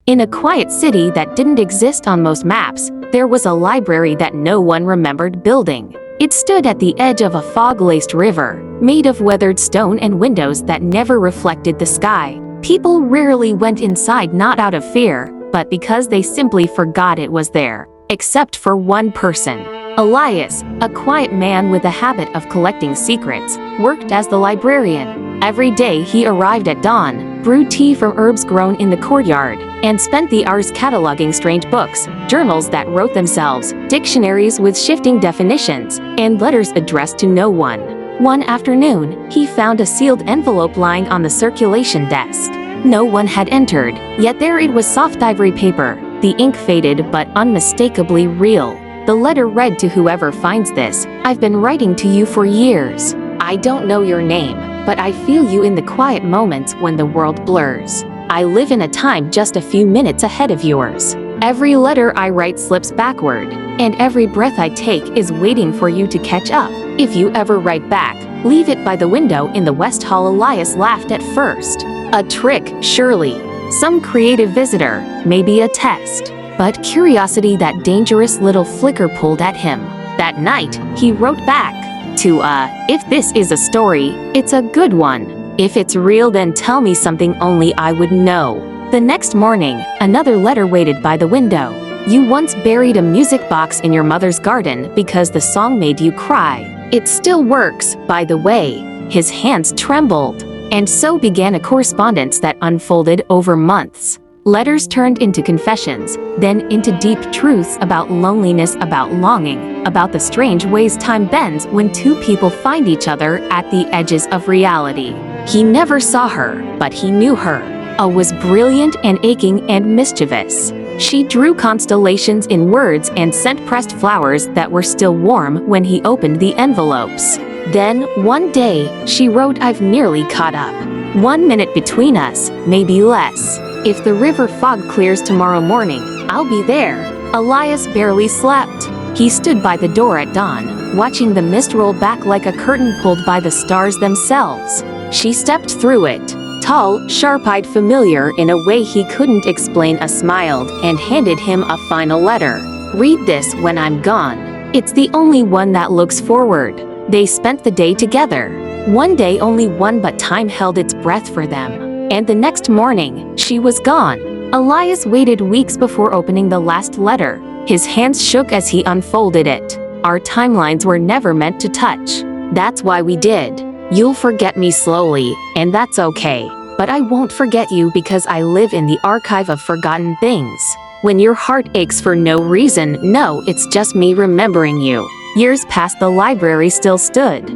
In a quiet city that didn't exist on most maps, there was a library that no one remembered building. It stood at the edge of a fog-laced river, made of weathered stone and windows that never reflected the sky. People rarely went inside not out of fear, but because they simply forgot it was there. Except for one person. Elias, a quiet man with a habit of collecting secrets, worked as the librarian. Every day he arrived at dawn, brewed tea from herbs grown in the courtyard, and spent the hours cataloging strange books, journals that wrote themselves, dictionaries with shifting definitions, and letters addressed to no one. One afternoon, he found a sealed envelope lying on the circulation desk. No one had entered, yet there it was, soft ivory paper, the ink faded but unmistakably real. The letter read to whoever finds this, "I've been writing to you for years. I don't know your name, but I feel you in the quiet moments when the world blurs. I live in a time just a few minutes ahead of yours. Every letter I write slips backward, and every breath I take is waiting for you to catch up. If you ever write back, leave it by the window in the West Hall." Elias laughed at first. A trick, surely. Some creative visitor, maybe a test. But curiosity, that dangerous little flicker, pulled at him. That night, he wrote back to, "If this is a story, it's a good one. If it's real, then tell me something only I would know." The next morning, another letter waited by the window. "You once buried a music box in your mother's garden because the song made you cry. It still works, by the way." His hands trembled. And so began a correspondence that unfolded over months. Letters turned into confessions, then into deep truths about loneliness, about longing, about the strange ways time bends when two people find each other at the edges of reality. He never saw her, but he knew her. Was brilliant and aching and mischievous. She drew constellations in words and sent pressed flowers that were still warm when he opened the envelopes. Then, one day, she wrote, "I've nearly caught up. 1 minute between us, maybe less. If the river fog clears tomorrow morning, I'll be there." Elias barely slept. He stood by the door at dawn, watching the mist roll back like a curtain pulled by the stars themselves. She stepped through it, tall, sharp-eyed, familiar in a way he couldn't explain, smiled, and handed him a final letter. "Read this when I'm gone. It's the only one that looks forward." They spent the day together. One day, only one, but time held its breath for them. And the next morning, she was gone. Elias waited weeks before opening the last letter. His hands shook as he unfolded it. Our timelines were never meant to touch. That's why we did. You'll forget me slowly, and that's okay. But I won't forget you because I live in the archive of forgotten things. When your heart aches for no reason, no, it's just me remembering you. Years passed, the library still stood.